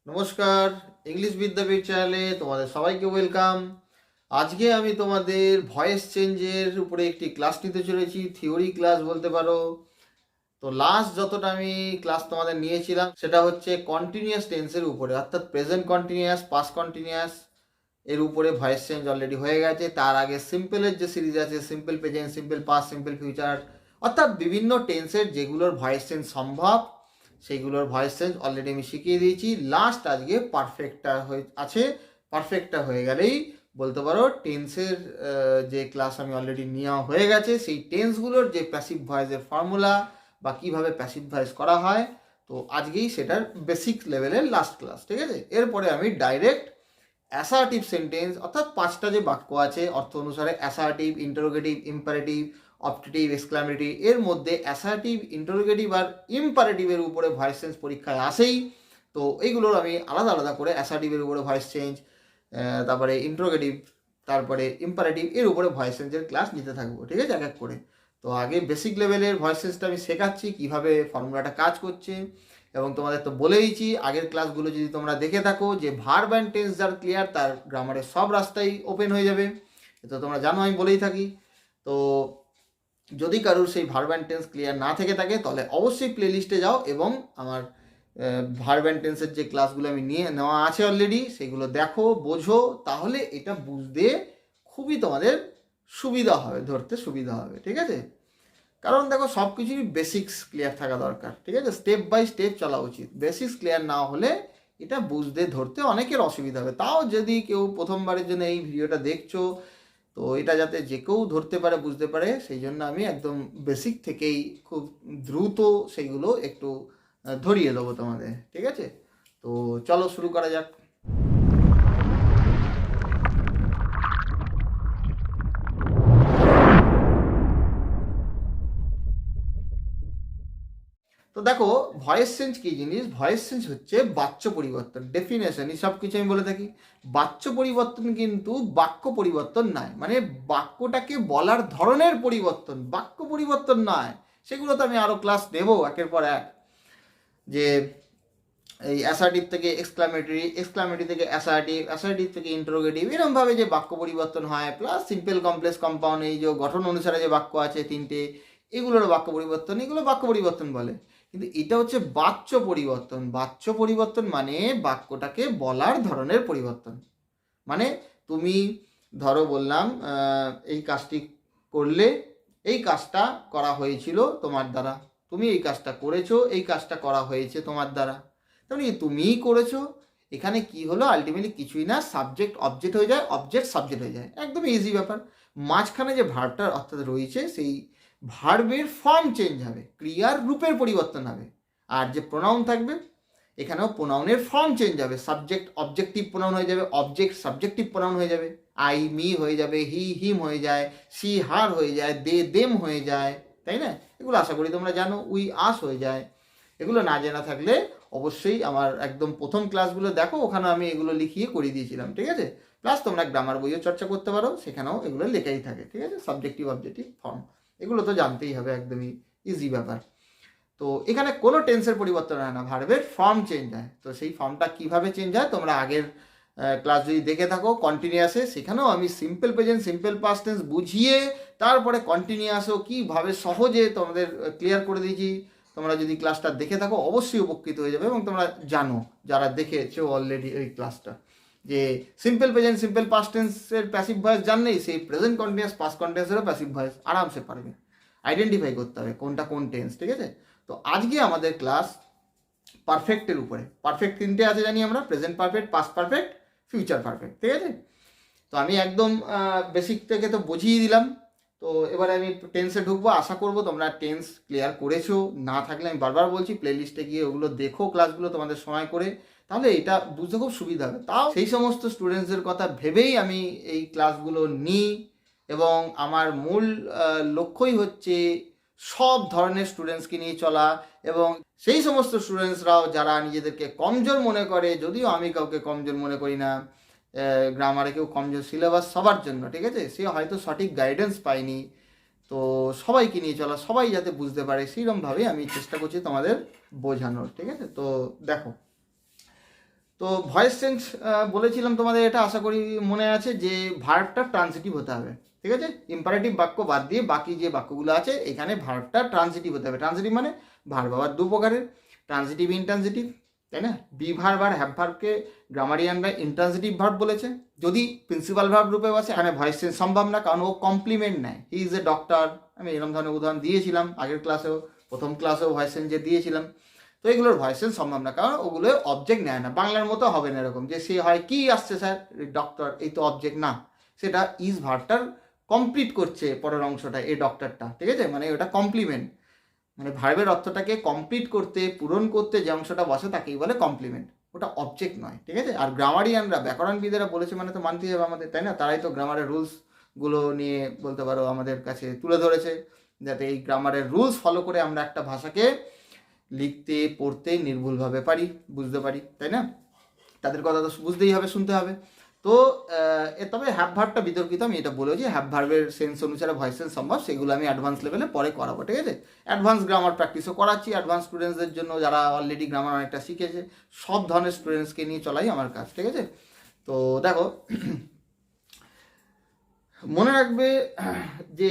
নমস্কার, ইংলিশ বিদ্যাপীঠ চ্যানেলে তোমাদের সবাইকে ওয়েলকাম। আজকে আমি তোমাদের ভয়েস চেঞ্জের উপরে একটি ক্লাস নিতে চলেছি, থিওরি ক্লাস বলতে পারো। তো লাস্ট যতটা আমি ক্লাস তোমাদের নিয়েছিলাম সেটা হচ্ছে কন্টিনিউয়াস টেন্সের উপরে, অর্থাৎ প্রেজেন্ট কন্টিনিউয়াস, পাস্ট কন্টিনিউয়াস এর উপরে ভয়েস চেঞ্জ অলরেডি হয়ে গেছে। তার আগে সিম্পলের যে সিরিজ আছে, simple present, simple past, simple future, অর্থাৎ বিভিন্ন টেন্সের যেগুলোর ভয়েস চেঞ্জ সম্ভব সেইগুলোর ভয়েস চেঞ্জ অলরেডি আমি শিখিয়ে দিয়েছি। লাস্ট আজকে পারফেক্টটা আছে। পারফেক্টটা হয়ে গেলেই বলতে পারো টেন্সের যে ক্লাস আমি অলরেডি নেওয়া হয়ে গেছে, সেই টেন্সগুলোর যে প্যাসিভ ভয়েসের ফর্মুলা বা কীভাবে প্যাসিভ ভয়েস করা হয়, তো আজকেই সেটার বেসিক লেভেলের লাস্ট ক্লাস। ঠিক আছে, এরপরে আমি ডাইরেক্ট অ্যাসার্টিভ সেন্টেন্স, অর্থাৎ পাঁচটা যে বাক্য আছে অর্থ অনুসারে assertive, interrogative, imperative, optative, exclamatory, এর মধ্যে অ্যাসার্টিভ, ইন্টারোগেটিভ আর ইম্পারেটিভের উপরে ভয়েস চেঞ্জ পরীক্ষায় আসেই। তো এইগুলোর আমি আলাদা আলাদা করে অ্যাসার্টিভের উপরে ভয়েস চেঞ্জ, তারপরে ইন্টারোগেটিভ, তারপরে ইম্পারেটিভ, এর উপরে ভয়েস চেঞ্জের ক্লাস নিতে থাকবো। ঠিক আছে, এক এক করে। তো আগে বেসিক লেভেলের ভয়েস চেঞ্জটা আমি শেখাচ্ছি, কীভাবে ফর্মুলাটা কাজ করছে। এবং তোমাদের তো বলেইছি আগের ক্লাসগুলো যদি তোমরা দেখে থাকো যে ভার্ব অ্যান্ড টেন্স যার ক্লিয়ার, তার গ্রামারের সব রাস্তাই ওপেন হয়ে যাবে। তো তোমরা জানো আমি বলেই থাকি। তো যদি কারোর সেই ভার্ব অ্যান্ড টেন্স ক্লিয়ার না থেকে থাকে তাহলে অবশ্যই প্লে লিস্টে যাও এবং আমার ভার্ব অ্যান্ড টেন্সের যে ক্লাসগুলো আমি নেওয়া আছে অলরেডি, সেগুলো দেখো, বোঝো, তাহলে এটা বুঝতে খুবই তোমাদের সুবিধা হবে, ধরতে সুবিধা হবে। ঠিক আছে, কারণ দেখো সব কিছুরই বেসিক্স ক্লিয়ার থাকা দরকার। ঠিক আছে, স্টেপ বাই স্টেপ চলা উচিত। বেসিক্স ক্লিয়ার না হলে এটা বুঝতে ধরতে অনেকের অসুবিধা হবে। তাও যদি কেউ প্রথমবারের জন্য এই ভিডিওটা দেখছো, তো এটা যাতে যে কেউ ধরতে পারে, বুঝতে পারে, সেই জন্য আমি একদম বেসিক থেকেই খুব দ্রুত সেইগুলো একটু ধরিয়ে দেবো তোমাদের। ঠিক আছে, তো চলো শুরু করা যাক। তো দেখো ভয়েস চেঞ্জ কী জিনিস। ভয়েস চেঞ্জ হচ্ছে বাচ্য পরিবর্তন। ডেফিনেশন এই সব কিছু আমি বলে থাকি। বাচ্য পরিবর্তন কিন্তু বাক্য পরিবর্তন নয়, মানে বাক্যটাকে বলার ধরনের পরিবর্তন, বাক্য পরিবর্তন নয়। সেগুলো তো আমি আরও ক্লাস নেব একের পর এক, যে এই অ্যাসার্টিভ থেকে এক্সক্লামেটরি, এক্সক্লামেটরি থেকে অ্যাসার্টিভ, অ্যাসার্টিভ থেকে ইন্টারোগেটিভ, এরকমভাবে যে বাক্য পরিবর্তন হয়, প্লাস সিম্পল, কমপ্লেক্স, কম্পাউন্ড, এই যে গঠন অনুসারে যে বাক্য আছে তিনটে, এগুলোর বাক্য পরিবর্তন, এগুলো বাক্য পরিবর্তন বলে। কিন্তু এটা হচ্ছে বাচ্য পরিবর্তন। বাচ্য পরিবর্তন মানে বাক্যটাকে বলার ধরনের পরিবর্তন। মানে তুমি ধরো বললাম এই কাজটি করলে, এই কাজটা করা হয়েছিল তোমার দ্বারা, তুমি এই কাজটা করেছো, এই কাজটা করা হয়েছে তোমার দ্বারা। তাহলে তুমিই করেছো, এখানে কি হলো, আলটিমেটলি কিছুই না, সাবজেক্ট অবজেক্ট হয়ে যায়, অবজেক্ট সাবজেক্ট হয়ে যায়, একদম ইজি ব্যাপার। মাঝখানে যে ভার্বটার অর্থাৎ রয়েছে, সেই ভার্বের ফর্ম চেঞ্জ হবে, ক্রিয়ার রূপের পরিবর্তন হবে। আর যে প্রোনাউন থাকবে, এখানেও প্রোনাউনের ফর্ম চেঞ্জ হবে। সাবজেক্ট অবজেক্টিভ প্রোনাউন হয়ে যাবে, অবজেক্ট সাবজেক্টিভ প্রোনাউন হয়ে যাবে। আই মি হয়ে যাবে, হি হিম হয়ে যায়, সি হার হয়ে যায়, দে দেম হয়ে যায়, তাই না? এগুলো আশা করি তোমরা জানো। উই আস হয়ে যায়। এগুলো না জানা থাকলে অবশ্যই আমার একদম প্রথম ক্লাসগুলো দেখো, ওখানে আমি এগুলো লিখিয়ে করিয়ে দিয়েছিলাম। ঠিক আছে, প্লাস তোমরা গ্রামার বইও চর্চা করতে পারো, সেখানেও এগুলো লেখাই থাকে। ঠিক আছে, সাবজেক্টিভ অবজেক্টিভ ফর্ম এগুলো তো জানতেই হবে, একদমই ইজি ব্যাপার। তো এখানে কোনো টেন্সের পরিবর্তন হয় না, ভার্বের ফর্ম চেঞ্জ হয়। তো সেই ফর্মটা কিভাবে চেঞ্জ হয় তোমরা আগের ক্লাস যদি দেখে থাকো কন্টিনিউয়াসে, সেখানেও আমি simple present, simple past tense বুঝিয়ে তারপরে কন্টিনিউয়াসও কীভাবে সহজে তোমাদের ক্লিয়ার করে দিয়েছি। তোমরা যদি ক্লাসটা দেখে থাকো অবশ্যই উপকৃত হয়ে যাবে। এবং তোমরা জানো যারা দেখেছো অলরেডি ওই ক্লাসটা, যে সিম্পল প্রেজেন্ট, সিম্পল পাস্ট টেন্সের প্যাসিভ ভয়েস জানলেই সেই প্রেজেন্ট কন্টিনিউয়াস, পাস্ট কন্টিনিউয়াসেরও প্যাসিভ ভয়েস আরামসে পারবে আইডেন্টিফাই করতে হবে কোনটা কোন টেন্স। ঠিক আছে, তো আজকে আমাদের ক্লাস পারফেক্টের উপরে। পারফেক্ট তিনটে আছে জানি আমরা, present perfect, past perfect, future perfect. ঠিক আছে, তো আমি একদম বেসিক থেকে তো বুঝিয়ে দিলাম। তো এবারে আমি টেন্সে ঢুকবো। আশা করবো তোমরা টেন্স ক্লিয়ার করেছো। না থাকলে আমি বারবার বলছি প্লে লিস্টে গিয়ে ওগুলো দেখো, ক্লাসগুলো তোমাদের সময় করে, তাহলে এটা বুঝতে খুব সুবিধা হবে। তাও সেই সমস্ত স্টুডেন্টসদের কথা ভেবেই আমি এই ক্লাসগুলো নিই। এবং আমার মূল লক্ষ্যই হচ্ছে সব ধরনের স্টুডেন্টসকে নিয়ে চলা, এবং সেই সমস্ত স্টুডেন্টসরাও যারা নিজেদেরকে কমজোর মনে করে, যদিও আমি কাউকে কমজোর মনে করি না, গ্রামারে কেউ কমজোর, সিলেবাস সবার জন্য। ঠিক আছে, সে হয়তো সঠিক গাইডেন্স পায়নি, তো সবাইকে নিয়ে চলা, সবাই যাতে বুঝতে পারে সেইরকমভাবে আমি চেষ্টা করছি তোমাদের বোঝানোর। ঠিক আছে, তো দেখো, তো তো ভয়েস চেঞ্জ বলেছিলাম তোমাদের, এটা আশা করি মনে আছে, যে ভার্বটা ট্রান্সিটিভ হতে হবে, ঠিক আছে? ইম্পারেটিভ বাক্য বাদ দিয়ে বাকি যে বাক্যগুলো আছে এখানে ভার্বটা ট্রান্সিটিভ হতে হবে। ট্রান্সিটিভ মানে ভার্ব আবার দু প্রকারের, ট্রান্সিটিভ ইনট্রান্সিটিভ, তাই না? বি ভার্ব আর হ্যাভ ভার্বকে গ্রামারিয়ানরা ইনট্রান্সিটিভ ভার্ব বলেছে। যদি প্রিন্সিপাল ভার্ব রূপে বসে এখানে ভয়েস চেঞ্জ সম্ভব না, কারণ ও কমপ্লিমেন্ট নেয়। হি ইজ এ ডক্টর, আমি এরকম ধরনের উদাহরণ দিয়েছিলাম আগের ক্লাসেও, প্রথম ক্লাসেও ভয়েস চেঞ্জে দিয়েছিলাম। তো এগুলোর ভয়েস চেঞ্জ সম্ভব না, কারণ ওগুলো অবজেক্ট নেয় না। বাংলার মতো হবে না এরকম যে সে হয় কি আসছে স্যার ডক্টর, এই তো অবজেক্ট না, সেটা ইজ ভার্বটার কমপ্লিট করছে পরের অংশটা, এই ডক্টরটা, ঠিক আছে? মানে ওটা কমপ্লিমেন্ট, মানে ভার্বের অর্থটাকে কমপ্লিট করতে, পূরণ করতে যে অংশটা বসে তাকেই বলে কমপ্লিমেন্ট, ওটা অবজেক্ট নয়, ঠিক আছে? আর গ্রামারিয়ানরা, ব্যাকরণবিদেরা বলেছে মানে তো মানতেই হবে আমাদের, তাই না? তারাই তো গ্রামারের রুলসগুলো নিয়ে বলতে পারো আমাদের কাছে তুলে ধরেছে, যাতে এই গ্রামারের রুলস ফলো করে আমরা একটা ভাষাকে লিখতে, পড়তে নির্ভুলভাবে পারি, বুঝতে পারি, তাই না? তাদের কথা তো বুঝতেই হবে, শুনতে হবে। তো তবে হ্যাভ ভার্বটা বিতর্কিত, আমি এটা বলেছি। হ্যাভ ভার্বের সেন্স অনুসারে ভয়েস চেঞ্জ সম্ভব, সেগুলো আমি অ্যাডভান্স লেভেলে পরে করাবো, ঠিক আছে? অ্যাডভান্স গ্রামার প্র্যাকটিসও করাচ্ছি অ্যাডভান্স স্টুডেন্টসদের জন্য, যারা অলরেডি গ্রামার অনেকটা শিখেছে। সব ধরনের স্টুডেন্টসকে নিয়ে চলাই আমার কাজ, ঠিক আছে? তো দেখো, মনে রাখবে যে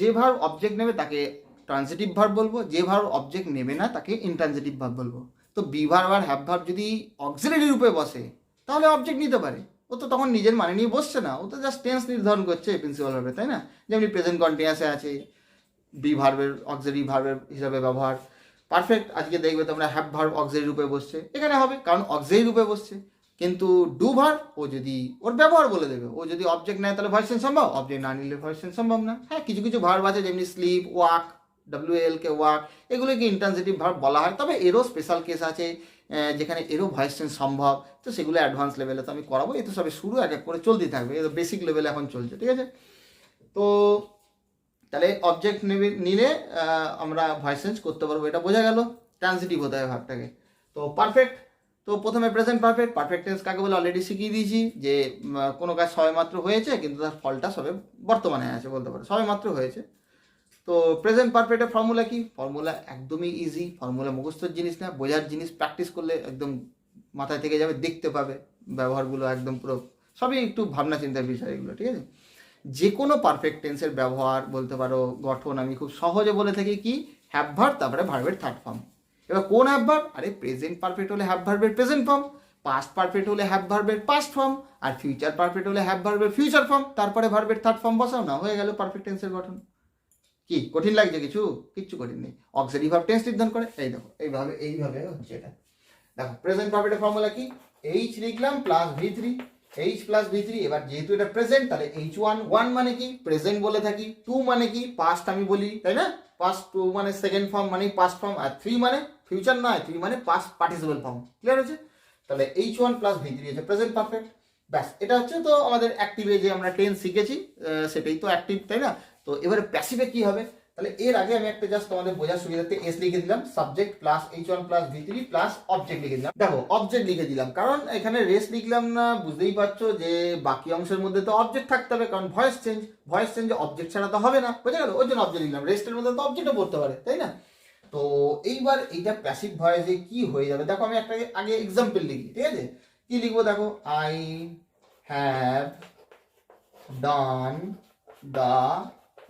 যে ভার্ব অবজেক্ট নেবে তাকে ট্রান্সিটিভ ভার্ব বলবো, যে ভার্ব অবজেক্ট নেবে না তাকে ইনট্রান্সিটিভ ভার্ব বলবো। তো বি ভার্ব আর হ্যাভ ভার্ব যদি অক্সিলারি রূপে বসে তাহলে অবজেক্ট নিতে পারে, ও তো তখন নিজের মানে নিয়ে বসছে না, ও তো জাস্ট টেন্স নির্ধারণ করছে প্রিন্সিপাল ভার্বে, তাই না? যেমনি প্রেজেন্ট কন্টিনিউয়াসে আছে বি ভার্বের অক্সিলারি ভার্বের হিসাবে ব্যবহার। পারফেক্ট আজকে দেখবে তোমরা হ্যাভ ভার্ব অক্সিলারি রূপে বসছে, এখানে হবে কারণ অক্সিলারি রূপে বসছে। কিন্তু ডু ভার্ব ও যদি ওর ব্যবহার বলে দেবে, ও যদি অবজেক্ট নেয় তাহলে ভয়েস চেঞ্জ সম্ভব, অবজেক্ট না নিলে ভয়েস চেঞ্জ সম্ভব না। হ্যাঁ, কিছু কিছু ভার্ব আছে যেমনি স্লিপ, ওয়াক, WL কে ওয়াক, এগুলোকে ইন্ট্রান্সিটিভ ভার্ব বলা হয়। তবে এরও স্পেশাল কেস আছে যেখানে এরও ভয়েস চেঞ্জ সম্ভব, তো সেগুলো অ্যাডভান্স লেভেলে তো আমি করাবো। এই তো সবে শুরু, এক এক করে চলতেই থাকবে, এই তো বেসিক লেভেলে এখন চলছে, ঠিক আছে? তো তাহলে অবজেক্ট নিলে আমরা ভয়েস চেঞ্জ করতে পারবো, এটা বোঝা গেল। ট্রান্সিটিভ হতে হবে ভার্বটাকে। তো পারফেক্ট, তো প্রথমে প্রেজেন্ট পারফেক্ট। পারফেক্ট টেন্স কাকে বলে অলরেডি শিখিয়ে দিয়েছি, যে কোনো কাজ সবেমাত্র হয়েছে কিন্তু তার ফলটা সবে বর্তমানে আছে, বলতে পারো সবেমাত্র হয়েছে। তো প্রেজেন্ট পারফেক্টের ফর্মুলা কি? ফর্মুলা একদমই ইজি, ফর্মুলা মুখস্থর জিনিস না, বোঝার জিনিস। প্র্যাকটিস করলে একদম মাথায় থেকে যাবে, দেখতে পাবে ব্যবহারগুলো একদম পুরো, সবই একটু ভাবনা চিন্তার বিষয় এগুলো, ঠিক আছে? যে কোনো পারফেক্ট টেন্সের ব্যবহার বলতে পারো গঠন আমি খুব সহজে বলে থাকি কি, হ্যাভ ভার্ব তারপরে ভার্বের থার্ড ফর্ম। এবার কোন হ্যাভ ভার্ব? আরে প্রেজেন্ট পারফেক্ট হলে হ্যাভ ভার্বের প্রেজেন্ট ফর্ম, পাস্ট পারফেক্ট হলে হ্যাভ ভার্বের পাস্ট ফর্ম, আর ফিউচার পারফেক্ট হলে হ্যাভ ভার্বের ফিউচার ফর্ম, তারপরে ভার্বের থার্ড ফর্ম বসাও না, হয়ে গেল পারফেক্ট টেন্সের গঠন। কি কঠিন লাগছে কিছু? কিচ্ছু কঠিন নেই। অক্সিলারি ভার্ব টেন্স নির্ধারণ করে, এই দেখো এইভাবে হচ্ছে এটা। দেখো প্রেজেন্ট পারফেক্টের ফর্মুলা কি? এইচ লিখলাম plus V3, H plus V3। এবার যেহেতু এটা প্রেজেন্ট তাহলে H1, 1 মানে কি প্রেজেন্ট বলে থাকি, 2 মানে কি পাস্ট আমি বলি, তাই না? পাস্ট, 2 মানে সেকেন্ড ফর্ম মানে পাস্ট ফর্ম, আর 3 মানে ফিউচার নয়, 3 মানে পাস্ট পার্টিসিপল ফর্ম। ক্লিয়ার হচ্ছে? তাহলে H1 প্লাস V3 হচ্ছে প্রেজেন্ট পারফেক্ট। ব্যাস, এটা হচ্ছে তো আমাদের অ্যাক্টিভে যে আমরা টেন্স শিখেছি সেটাই তো অ্যাক্টিভ, তাই না? তো এবারে প্যাসিভে কি হবে? তাহলে এর আগে আমি একটা জাস্ট তোমাদের বোঝার সুবিধার্থে এস লিখে দিলাম, subject plus H1 plus V3 plus object লিখে দিলাম। দেখো অবজেক্ট লিখে দিলাম কারণ এখানে রেস লিখলাম না, বুঝতেই পারছো যে বাকি অংশের মধ্যে তো অবজেক্ট থাকতে হবে, কারণ ভয়েস চেঞ্জ অবজেক্ট ছাড়া তো হবে না, বোঝা গেল? ওই জন্য অবজেক্ট লিখলাম, রেস্টের মধ্যে তো অবজেক্টও পড়তে পারে, তাই না? তো এইবার এইটা প্যাসিভ ভয়েসে কি হয়ে যাবে দেখো, আমি একটা আগে এক্সাম্পল লিখি, ঠিক আছে? কি লিখবো দেখো, I have done the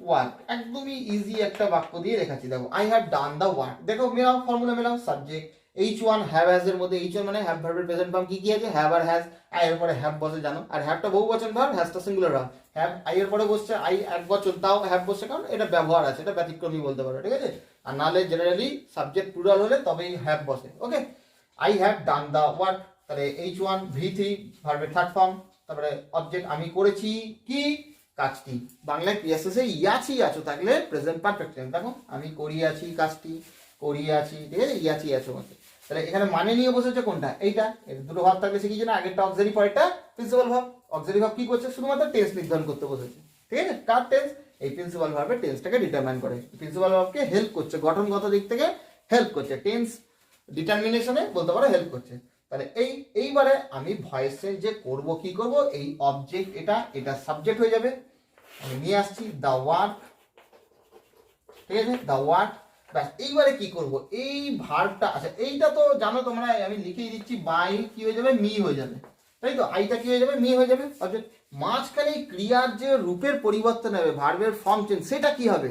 work, একদমই ইজি একটা বাক্য দিয়ে দেখাচ্ছি। দেখো I have done the work, দেখো মেলাও, ফর্মুলা মেলাও, সাবজেক্ট H1 হ্যাভ হ্যাজ এর মধ্যে H1 মানে হ্যাভ ভার্বের প্রেজেন্ট ফর্ম কি কি আছে, হ্যাভ আর হ্যাজ। আই এর পরে হ্যাভ বসে জানো, আর হ্যাভটা বহুবচন ভার্ব, হ্যাজটা সিঙ্গুলার ভার্ব। হ্যাভ আই এর পরে বসছে, আই এক বচন, তাও হ্যাভ বসছে কারণ এটা ব্যবহার আছে, এটা ব্যতিক্রমী বলতে পারো, ঠিক আছে? আর নাহলে জেনারেলি সাবজেক্ট প্লুরাল হলে তবেই হ্যাভ বসে। Okay, I have done the work, তাহলে H1 V3 ভার্বের থার্ড ফর্ম, তারপরে অবজেক্ট আমি করেছি কি কাজটি, বাংলায় ক্রিয়া শেষে ইয়াছি আছো থাকলে প্রেজেন্ট পারফেক্ট টেন্স। দেখো আমি করিয়াছি কাজটি, করিয়াছি, ঠিক আছে? ইয়াছি আছো মধ্যে, তাহলে এখানে মানে নিয়ে বসেছে কোনটা, এইটা। এর দুটো ভাব থাকলে শিখিয়েছি না, আগেরটা অক্সিলারি পরেরটা প্রিন্সিপাল ভাব। অক্সিলারি ভাব কি করছে, শুধুমাত্র টেন্স নির্ধারণ করতে বসেছে, ঠিক আছে? কার টেন্স? এই প্রিন্সিপাল ভাবের টেন্সটাকে ডিটারমাইন করে, প্রিন্সিপাল ভাবকে হেল্প করছে, গঠনগত দিক থেকে হেল্প করছে, টেন্স ডিটারমিনেশনে বলতে পারো হেল্প করছে। তাহলে এইবারে আমি ভয়েস চেঞ্জ যে করব, কি করব, এই অবজেক্ট এটা সাবজেক্ট হয়ে যাবে, আমি নিয়ে আসছি দ্য ওয়ার্ক, ঠিক আছে? দ্য ওয়ার্ক, ব্যাস এইবারে কি করব, এই ভার্বটা, আচ্ছা এইটা তো জানো তোমরা, আমি লিখেই দিচ্ছি, বাই কি হয়ে যাবে, মি হয়ে যাবে, তাই তো, আইটা কি হয়ে যাবে, মি হয়ে যাবে। অর্থাৎ মাঝখানে ক্রিয়ার যে রূপের পরিবর্তন হবে, ভার্বের ফর্ম চেঞ্জ, সেটা কি হবে,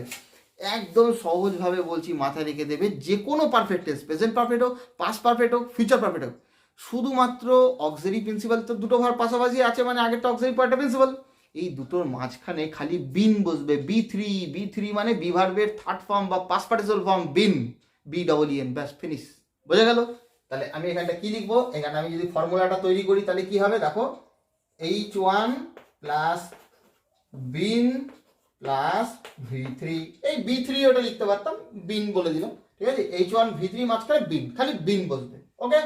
একদম সহজভাবে বলছি, মাথায় রেখে দেবে, যে কোনো পারফেক্ট টেন্স, প্রেজেন্ট পারফেক্ট হোক, পাস্ট পারফেক্ট হোক, ফিউচার পারফেক্ট হোক, শুধুমাত্র অক্সিলারি প্রিন্সিপাল তো দুটো ভার্ব পাশাপাশি আছে, মানে আগেরটা অক্সিলারি পরেরটা প্রিন্সিপাল, এই দুটোর মাঝখানে খালি বিন বসবে, বি থ্রি মানে বি ভার্বের থার্ড ফর্ম বা past participle form, been, BEEN, ব্যাস ফিনিশ, বোঝা গেল। তাহলে আমি এখানটা কি লিখবো, এখানে আমি যদি ফর্মুলাটা তৈরি করি তাহলে কি হবে, দেখো, H1 plus been plus V3, এই B3 ওটা লিখতে পারতাম, বিন বলে দিলাম, ঠিক আছে, H1 V3 মাঝখানে বিন, খালি বিন বসবে, ওকে।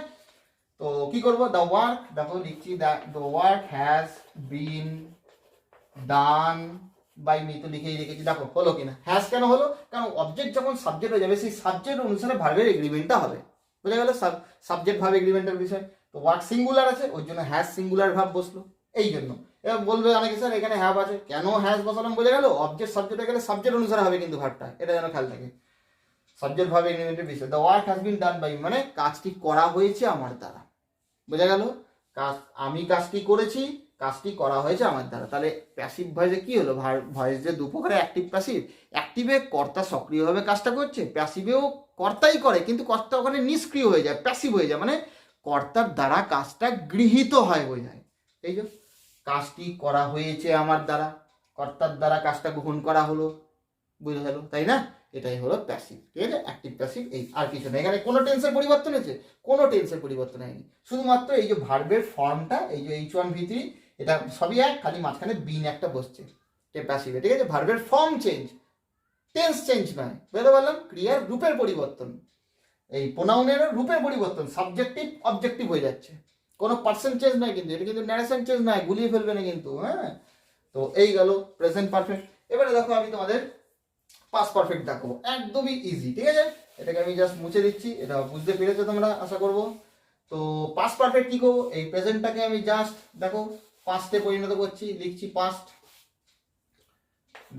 তো কি করব, দ্য ওয়ার্ক, দেখো লিখছি, the work has been done by me, তো লিখেই রেখেছি, দেখো হলো কিনা, হ্যাজ কেন হলো, কারণ অবজেক্ট যখন সাবজেক্ট হয়ে যাবে, সেই সাবজেক্ট অনুসারে ভার্বের এগ্রিমেন্টটা হবে, বুঝা গেল, সাবজেক্ট ভার্ব এগ্রিমেন্টের বিষয়। তো ওয়ার্ক সিঙ্গুলার আছে, ওই জন্য হ্যাজ সিঙ্গুলার ভার্ব বসলো, এই জন্য। এবার বলবে অনেকে, স্যার এখানে হ্যাভ আছে, কেন হ্যাজ বসালাম, বোঝা গেল, অবজেক্ট সাবজেক্ট হয়ে গেলে সাবজেক্ট অনুসারে হবে কিন্তু ভার্বটা, এটা যেন খেয়াল থাকে, সাবজেক্ট ভার্ব এগ্রিমেন্টের বিষয়। The work has been done by, মানে কাজটি করা হয়েছে আমার দ্বারা, বোঝা গেল, কাজ, আমি কাজটি করেছি, কাজটি করা হয়েছে আমার দ্বারা। তাহলে প্যাসিভ ভয়েসে কি হলো, ভয়েস যে দু প্রকারে, অ্যাক্টিভ প্যাসিভ, অ্যাক্টিভে কর্তা সক্রিয়ভাবে কাজটা করছে, প্যাসিভেও কর্তাই করে কিন্তু কর্তা ওখানে নিষ্ক্রিয় হয়ে যায়, প্যাসিভ হয়ে যায়, মানে কর্তার দ্বারা কাজটা গৃহীত হয় বোঝায়, এই যে কাজটি করা হয়েছে আমার দ্বারা, কর্তার দ্বারা কাজটা গ্রহণ করা হলো, বুঝে গেল, তাই না, এটাই হলো প্যাসিভ, ঠিক আছে, অ্যাক্টিভ প্যাসিভ, এই আর কিছু না, এখানে কোনো টেন্সের পরিবর্তন হয়েছে, কোনো টেন্সের পরিবর্তন হয়নি, শুধুমাত্র এই যে ভার্বের ফর্মটা, এই যে H1 V3, এটা সবই এক, খালি মাঝখানে বিন একটা বসছে, প্যাসিভে, ঠিক আছে, ভার্বের ফর্ম চেঞ্জ, টেন্স চেঞ্জ নয়, বুঝতে পারলাম, ক্রিয়ার রূপের পরিবর্তন, এই প্রোনাউনের রূপের পরিবর্তন, সাবজেক্টিভ অবজেক্টিভ হয়ে যাচ্ছে, কোনো পার্সেন্ট চেঞ্জ নয় কিন্তু, এটা কিন্তু ন্যারেশন চেঞ্জ নয়, গুলিয়ে ফেলবে না কিন্তু, হ্যাঁ। তো এই গেল প্রেজেন্ট পারফেক্ট। এবারে দেখো আমি তোমাদের পাস্ট পারফেক্ট দেখাবো, একদমই ইজি, ঠিক আছে, এটাকে আমি জাস্ট মুছে দিচ্ছি, এটা বুঝতে পেরেছো তোমরা আশা করবো। তো পাস্ট পারফেক্ট কি করবো, এই প্রেজেন্টটাকে আমি জাস্ট দেখো পাস্টে পরিণত করছি, লিখছি পাস্ট।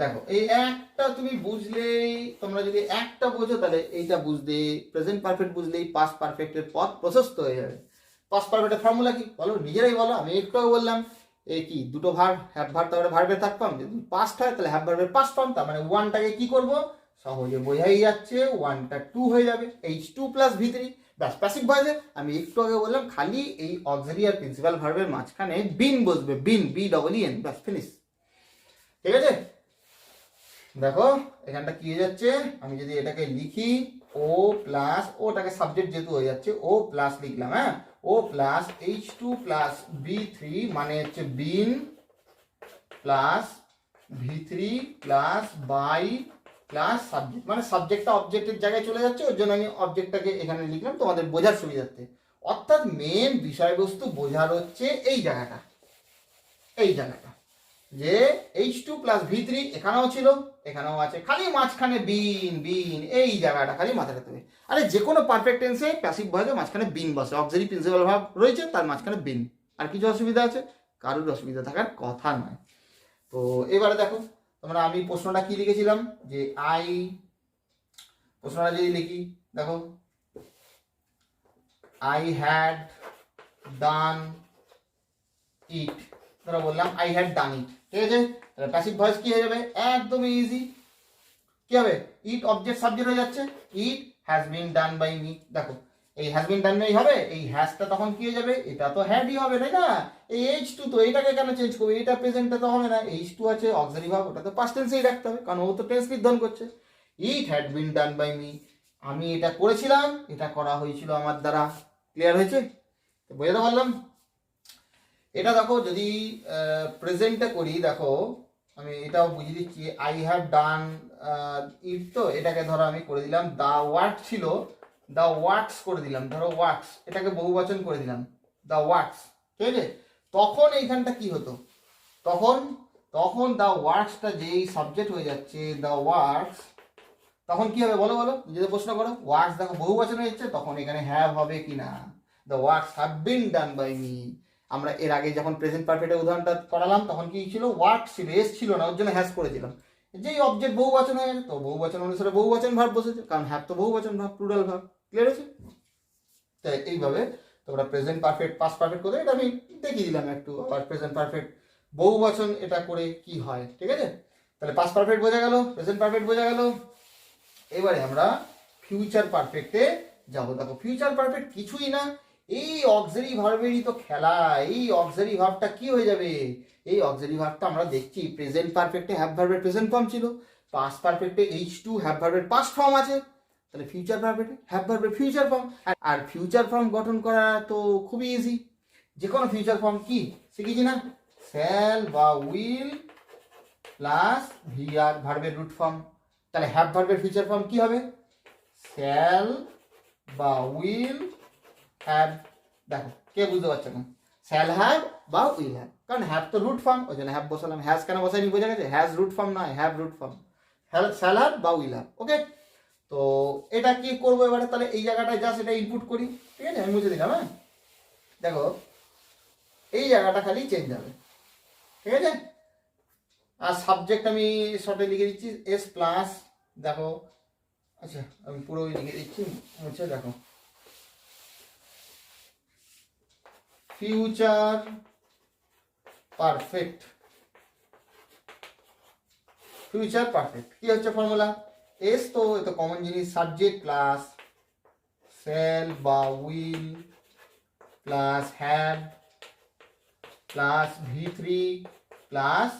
দেখো এই একটা তুমি বুঝলেই, তোমরা যদি একটা বোঝো তাহলে এইটা বুঝলে, প্রেজেন্ট পারফেক্ট বুঝলেই পাস্ট পারফেক্টের পথ প্রশস্ত হয়ে যাবে। পাস্ট পারফেক্টের ফর্মুলা কি বলো, নিজেরাই বলো, আমি একটু বললাম, এই কি দুটো ভার্ব, হ্যাভ ভার্ব, তারপরে ভার্বের থার্ড ফর্ম, যদি পাস্ট হয় তাহলে হ্যাভ ভার্বের পাস্ট ফর্ম, তার মানে ওয়ানটাকে কি করব, সহজে বোঝাই যাচ্ছে, ওয়ানটা টু হয়ে যাবে, H2 প্লাস V3, ব্যাস প্যাসিভ ভয়েসে আমি একটু আগে বললাম, খালি এই অক্সিলারি আর প্রিন্সিপাল ভার্বের মাঝখানে বিন বসবে, বিন, BEEN, ব্যাস ফিনিশ, ঠিক আছে। দেখো এখানটা কি হয়ে যাচ্ছে, আমি যদি এটাকে লিখি, ও প্লাস, ওটাকে সাবজেক্ট যেহেতু হয়ে যাচ্ছে, ও প্লাস লিখলাম, হ্যাঁ, ও প্লাস H2 প্লাস B3, মানে হচ্ছে been plus V3 plus by plus subject, মানে সাবজেক্টটা অবজেক্টের জায়গায় চলে যাচ্ছে, ওর জন্য আমি অবজেক্টটাকে এখানে লিখলাম তোমাদের বোঝার সুবিধার্থে। অর্থাৎ মেন বিষয়বস্তু বোঝার হচ্ছে এই জায়গাটা, এই জায়গাটা, যে H2 প্লাস V3 এখানেও ছিল, এখানেও আছে, খালি মাঝখানে বিন, এই জায়গাটা খালি মাথায় রাখতে হবে। আরে যে কোনো পারফেক্ট টেন্সে প্যাসিভ ভয়েসে মাঝখানে বিন বসে, অক্সিলারি প্রিন্সিপাল ভার্ব রয়েছে, তার মাঝখানে বিন, আর কিছু অসুবিধা আছে, কারোর অসুবিধা থাকার কথা নয়। তো এবারে দেখো তোমরা, আমি প্রশ্নটা কি লিখেছিলাম, যে প্রশ্নটা যদি লিখি, দেখো, আই হ্যাড ডান ইট, ধরো বললাম আই হ্যাড ডান ইট, ঠিক আছে, তাহলে প্যাসিভ ভয়েস কি হয়ে যাবে, একদমই ইজি, কি হবে, ইট অবজেক্ট সাবজেক্ট হয়ে যাচ্ছে, it has been done by me, দেখো এই হ্যাজ বিন ডান বাই হবে, এই হ্যাজটা তখন কি হয়ে যাবে, এটা তো হ্যাডই হবে, তাই না, এই H2 তো এটাকে কেন চেঞ্জ করবে, এটা প্রেজেন্টটা তো হবে না, H2 আছে অক্সিলারি ভার্ব, ওটা তো পাস্ট টেন্সেই রাখতে হবে, কারণ ও তো টেন্স নির্ধারণ করছে, it had been done by me, আমি এটা করেছিলাম, এটা করা হয়েছিল আমার দ্বারা, ক্লিয়ার হয়েছে, তো বোঝাতে পারলাম। এটা দেখো যদি প্রেজেন্টটা করি, দেখো আমি এটাও বুঝিয়ে দিচ্ছি, আই হ্যাভ ডান ইট, তো এটাকে ধরো আমি করে দিলাম, দা ওয়ার্ক ছিল, দা ওয়ার্কস করে দিলাম, ধরো ওয়ার্কস, এটাকে বহুবচন করে দিলাম, দা ওয়ার্কস, ঠিক আছে, তখন এইখানটা কি হতো, তখন তখন দা ওয়ার্কসটা যেই সাবজেক্ট হয়ে যাচ্ছে, দা ওয়ার্কস, তখন কি হবে বলো বলো, নিজেদের প্রশ্ন করো, ওয়ার্কস দেখো বহুবচন হয়ে যাচ্ছে, তখন এখানে হ্যাভ হবে কি না, the works have been done by me, আমরা এর আগে যখন প্রেজেন্ট পারফেক্টের উদাহরণটা করালাম তখন কি ছিল, ওয়ার্ক ছিল, এস ছিল না, ওর জন্য হ্যাজ করেছিলাম, যেই অবজেক্ট বহুবচন হয়ে গেছে, তো বহুবচন অনুসারে বহুবচন ভার্ব বসেছে, কারণ হ্যাভ তো বহুবচন ভার্ব, প্লুরাল ভার্ব। ক্লিয়ার আছে? তাই এইভাবে তোমরা প্রেজেন্ট পারফেক্ট পাস্ট পারফেক্ট করে, এটা আমি দেখিয়ে দিলাম একটু, আবার প্রেজেন্ট পারফেক্ট বহুবচন এটা করে কি হয়। ঠিক আছে, তাহলে পাস্ট পারফেক্ট বোঝা গেল, প্রেজেন্ট পারফেক্ট বোঝা গেল। এবারে আমরা ফিউচার পারফেক্টে যাবো। দেখো ফিউচার পারফেক্ট কিছুই না, এই অক্সিলারি ভার্বেরই তো খেলা। এই অক্সিলারি ভার্বটা কি হয়ে যাবে, এই অক্সিলারি ভার্বটা আমরা দেখছি প্রেজেন্ট পারফেক্টে হ্যাভ ভার্বের প্রেজেন্ট ফর্ম ছিল, পাস্ট পারফেক্টে H2 হ্যাভ ভার্বের পাস্ট ফর্ম আছে, তাহলে ফিউচার পারফেক্টে হ্যাভ ভার্বের ফিউচার ফর্ম। আর ফিউচার ফর্ম গঠন করা তো খুবই ইজি, যে কোনো ফিউচার ফর্ম কি শিখেছি না, শ্যাল বা উইল প্লাস ভিআর ভার্বের রুট ফর্ম। তাহলে হ্যাভ ভার্বের ফিউচার ফর্ম কি হবে, শ্যাল বা উইল হ্যাভ। দেখো কে বুঝতে পারছো না, শ্যাল হ্যাভ বা উইল হ্যাভ, কারণ হ্যাভ তো রুট ফর্ম, ওই জন্য হ্যাভ বসালাম। হ্যাজ কেন বসাইনি বোঝা গেছে, হ্যাজ রুট ফর্ম নয়, have root form. Shall have বা উইল হ্যাভ। ওকে, তো এটা কি করবো এবারে, তাহলে এই জায়গাটায় জাস্ট এটা ইনপুট করি। ঠিক আছে, আমি মুছে দিলাম। হ্যাঁ দেখো এই জায়গাটা খালি চেঞ্জ হবে। ঠিক আছে, আর সাবজেক্ট আমি শর্টে লিখে দিচ্ছি এস প্লাস, দেখো আচ্ছা আমি পুরো লিখে দিচ্ছি মুছে। দেখো ফিউচার পারফেক্ট, ফিউচার পারফেক্ট কি হচ্ছে ফর্মুলা, এস তো এটা কমন জিনিস, সাবজেক্ট প্লাস শ্যাল বা will plus have plus V3 plus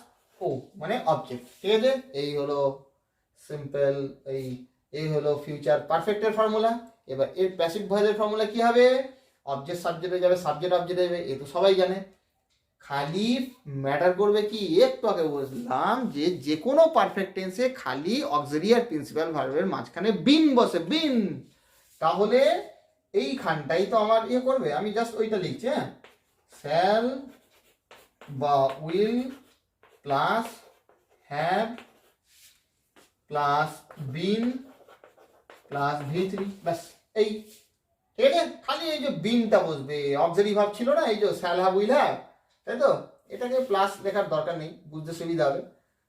O মানে অবজেক্ট। ঠিক আছে, এই হলো সিম্পল, এই হলো ফিউচার পারফেক্টের ফর্মুলা। এবার এর প্যাসিভ ভয়েসের ফর্মুলা কি হবে, অবজেক্ট সাবজেক্টে যাবে, সাবজেক্ট অবজেক্টে যাবে, এ তো সবাই জানে। খালি ম্যাটার করবে কি, একটু আগে বললাম যে যে কোনো পারফেক্ট টেন্সে খালি অক্সিলারি আর প্রিন্সিপাল ভার্বের মাঝখানে বিন বসে, বিন। তাহলে এইখানটাই তো আমার ইয়ে করবে, আমি জাস্ট ওইটা লিখছি। হ্যাঁ, শ্যাল বা will plus have plus been plus V3, ব্যাস এই। ঠিক আছে, খালি এই যে বিনটা বসবে, অক্সিলারি ভার্ব ছিল না, এই যে শ্যাল হ্যাভ উইল হ্যাভ, তাই তো, এটাকে প্লাস লেখার দরকার নেই, বুঝতে সুবিধা হবে।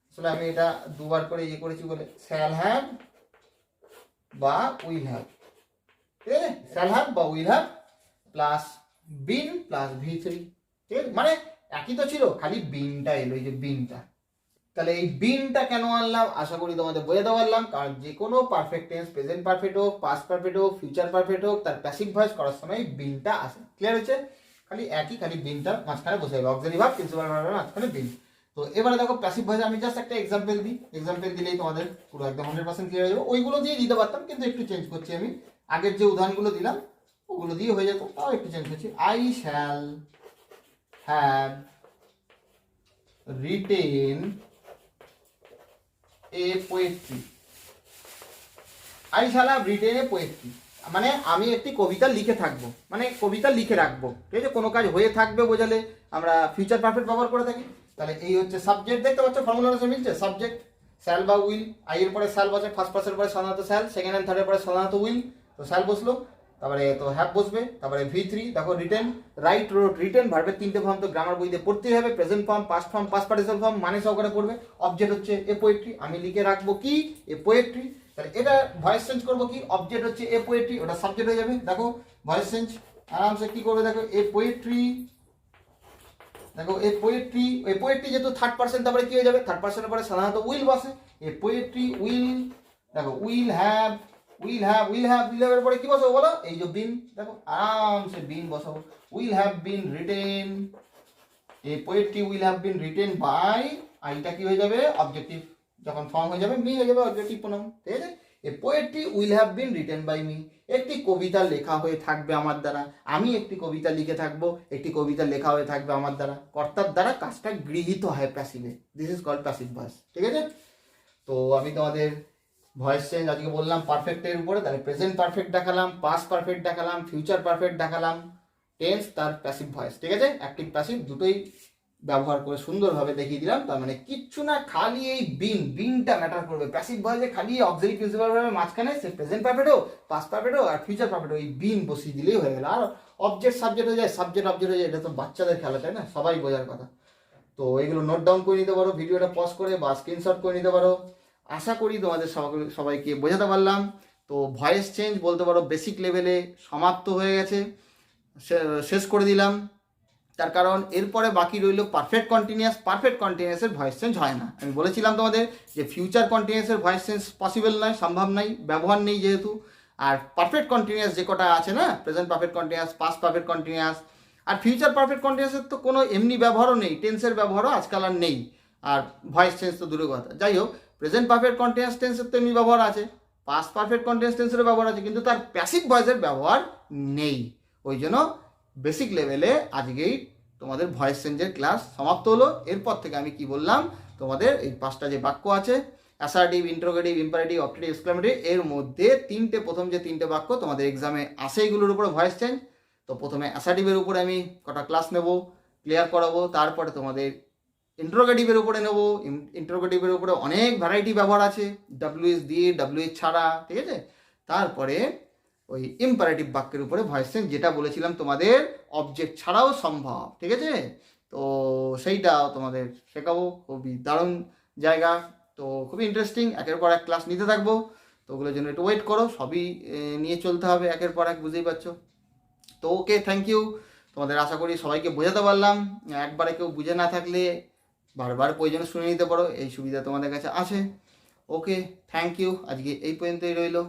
আসলে আমি এটা দুবার করে ইয়ে করেছি বলে, শ্যাল হ্যাভ বা উইল হ্যাভ। ঠিক আছে, শ্যাল হ্যাভ বা will have plus been plus V3। ঠিক আছে, মানে একই তো ছিল, খালি বিনটা এলো, এই যে বিনটা। তাহলে এই বিনটা কেন আনলাম, আশা করি তোমাদের বোঝাতে পারলাম। কারণ যে কোনো পারফেক্ট টেন্স, প্রেজেন্ট পারফেক্ট হোক, পাস্ট পারফেক্ট হোক, ফিউচার পারফেক্ট হোক, তার প্যাসিভ ভয়েস করার সময় বিনটা আসে। ক্লিয়ার হচ্ছে, খালি একই, খালি বিনটা মাঝখানে বসে যাবে, অক্সিলারি ভার্ব প্রিন্সিপাল ভার্বের মাঝখানে বিন। তো এবারে দেখো প্যাসিভ ভয়েস, আমি জাস্ট একটা এক্সাম্পল দিই, এক্সাম্পল দিলেই তোমাদের পুরো একদম 100% ক্লিয়ার হয়ে যাবে। ওইগুলো দিয়ে দিতে পারতাম, কিন্তু একটু চেঞ্জ করছি আমি, আগের যে উদাহরণগুলো দিলাম ওগুলো দিয়ে হয়ে যেত, তাও একটু চেঞ্জ করছি। I shall have written A poetry, I shall have written A poetry, মানে আমি একটি কবিতা লিখে থাকবো, মানে কবিতা লিখে রাখবো। ঠিক আছে, কোনো কাজ হয়ে থাকবে বোঝালে আমরা ফিউচার পারফেক্ট ব্যবহার করে থাকি। তাহলে এই হচ্ছে সাবজেক্ট, দেখতে পাচ্ছ ফর্মুলাটা সে মিলছে, সাবজেক্ট শ্যাল বা উইল, আই এর পরে শ্যাল বসে, ফার্স্ট পার্সনের পরে সাধারণত শ্যাল, সেকেন্ড এন্ড থার্ডের পরে সাধারণত উইল, তো শ্যাল বসলো, তারপরে তো হ্যাভ বসবে, তারপরে V3, দেখো রিটেন, রাইট, রোট, রিটেন ভার্বের তিনটে ফর্ম তো গ্রামার বইতে পড়তেই হবে, present form, past form, past participle form, মানে সহকারে পড়বে। অবজেক্ট হচ্ছে এ পোয়েট্রি, আমি লিখে রাখবো কি এ পোয়েট্রি। তাহলে এটা ভয়েস চেঞ্জ করবো কি, অবজেক্ট হচ্ছে এ পোয়েট্রি, ওটা সাবজেক্ট হয়ে যাবে। দেখো ভয়েস চেঞ্জ আরামসে কি করবে, দেখো এ পোয়েট্রি, দেখো এ পোয়েট্রি, এই পোয়েট্রি যেহেতু থার্ড পার্সন, তারপরে কি হয়ে যাবে, থার্ড পার্সনের পরে সাধারণত উইল বসে, এ পোয়েট্রি উইল, দেখো will have, will have, will have, will হ্যাভের পরে কি বসাবো বলো, এই যে বিন, দেখো আরামসে বিন বসাবো, উইল হ্যাভ বিন রিটেন, এই poetry will have been written by, আইটা কি হয়ে যাবে অবজেক্টিভ, যখন ফর্ম হয়ে যাবে মি হয়ে যাবে অবজেক্টিভ প্রোনাউন। ঠিক আছে, a poetry will have been written by me, একটি কবিতা লেখা হয়ে থাকবে আমার দ্বারা, আমি একটি কবিতা লিখে থাকবো, একটি কবিতা লেখা হয়ে থাকবে আমার দ্বারা, কর্তার দ্বারা কাজটা গৃহীত হয় প্যাসিভে, this is called passive voice. ঠিক আছে, তো আমি তোমাদের ভয়েস চেঞ্জ আজকে বললাম পারফেক্টের উপরে, তাহলে প্রেজেন্ট পারফেক্ট দেখালাম, পাস্ট পারফেক্ট দেখালাম, ফিউচার পারফেক্ট দেখালাম, টেন্স তার প্যাসিভ ভয়েস। ঠিক আছে, অ্যাক্টিভ প্যাসিভ দুটোই ব্যবহার করে সুন্দরভাবে দেখিয়ে দিলাম। তার মানে কিচ্ছু না, খালি এই বিনটা ম্যাটার করবে। প্যাসিভ ভয়েসে খালি অক্সিলারি প্রিন্সিপাল ভার্বের মাঝখানে সে প্রেজেন্ট পারফেক্ট হোক, পাস্ট পারফেক্ট হোক আর ফিউচার পারফেক্ট হোক, এই বিন বসিয়ে দিলেই হয়ে গেল। আর অবজেক্ট সাবজেক্ট হয়ে যায়, সাবজেক্ট অবজেক্ট হয়ে যায়, এটা তো বাচ্চাদের খেলা, তাই না, সবাই বোঝার কথা। তো এগুলো নোট ডাউন করে নিতে পারো, ভিডিওটা পজ করে বা স্ক্রিনশট করে নিতে পারো। আশা করি তোমাদের সবাইকে বোঝাতে পারলাম। তো ভয়েস চেঞ্জ বলতে পারো বেসিক লেভেলে সমাপ্ত হয়ে গেছে, শেষ করে দিলাম। তার কারণ এরপরে বাকি রইল পারফেক্ট কন্টিনিউয়াস। পারফেক্ট কন্টিনিউয়াসের ভয়েস চেঞ্জ হয় না। আমি বলেছিলাম তোমাদের যে ফিউচার কন্টিনিউয়াসের ভয়েস চেঞ্জ পসিবল নয়, সম্ভব নয়, ব্যবহার নেই যেহেতু। আর পারফেক্ট কন্টিনিউয়াস যে কটা আছে না, present perfect continuous, past perfect continuous আর ফিউচার পারফেক্ট কন্টিনিউয়াসের তো কোনো এমনি ব্যবহারও নেই, টেন্সের ব্যবহারও আজকাল আর নেই। আর ভয়েস চেঞ্জ তো দূরের কথা। যাই হোক, প্রেজেন্ট পারফেক্ট কন্টিনিউয়াস টেন্সের তো এমনি ব্যবহার আছে, পাস্ট পারফেক্ট কন্টিনিউয়াস টেন্সেরও ব্যবহার আছে, কিন্তু তার প্যাসিভ ভয়েসের ব্যবহার নেই। ওই জন্য বেসিক লেভেলে আজকেই তোমাদের ভয়েস চেঞ্জের ক্লাস সমাপ্ত হলো। এরপর থেকে আমি কি বললাম, তোমাদের এই 5টা যে বাক্য আছে, assertive, interrogative, imperative, optative, exclamative, এর মধ্যে প্রথম যে 3টে বাক্য তোমাদের এক্সামে আসে এগুলোর উপরে ভয়েস চেঞ্জ। তো প্রথমে অ্যাসার্টিভের উপরে আমি কটা ক্লাস নেব, ক্লিয়ার করাবো। তারপরে তোমাদের ইন্টারোগেটিভের উপরে নেব। ইন্টারোগেটিভের উপরে অনেক ভ্যারাইটি ব্যবহার আছে, ডাব্লিউএস দিয়ে, ডাব্লিউএস ছাড়া, ঠিক আছে। তারপরে ওই ইম্পারেটিভ বাক্যের উপরে ভয়েস চেঞ্জ, যেটা বলেছিলাম তোমাদের অবজেক্ট ছাড়াও সম্ভব, ঠিক আছে। তো সেইটাও তোমাদের শেখাবো, খুবই দারুণ জায়গা। তো খুবই ইন্টারেস্টিং, একের পর এক ক্লাস নিতে থাকবো। তো ওগুলোর জন্য একটু ওয়েট করো, সবই নিয়ে চলতে হবে একের পর এক, বুঝতেই পারছো। তো ওকে, থ্যাংক ইউ। তোমাদের আশা করি সবাইকে বোঝাতে পারলাম। একবারে কেউ বুঝে না থাকলে বারবার প্রয়োজনে শুনে নিতে পারো, এই সুবিধা তোমাদের কাছে আছে। ওকে, থ্যাংক ইউ। আজকে এই পর্যন্তই রইলো।